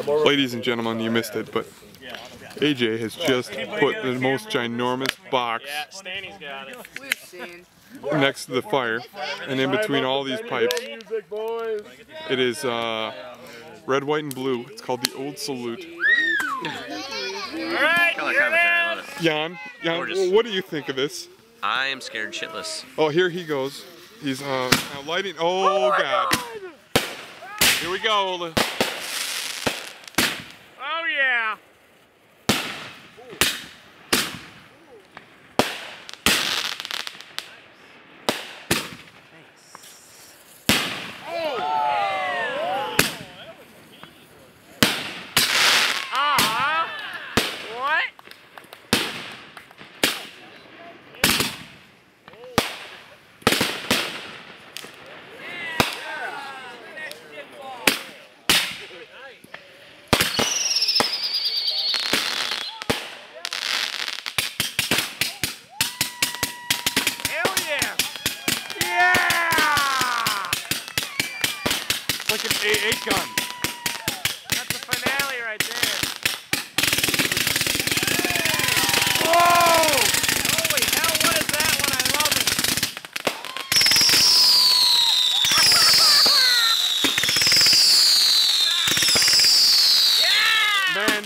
Ladies and gentlemen, you missed it, but AJ has just put the most ginormous box next to the fire, and in between all these pipes, it is red, white, and blue. It's called the Old Salute. Color commentary, I love it. Jan, what do you think of this? I am scared shitless. Oh, here he goes. He's now lighting. Oh God! Here we go. Oh yeah! Like an A8 gun. That's the finale right there. Whoa! Holy hell, what is that one? I love it. Yeah! Man,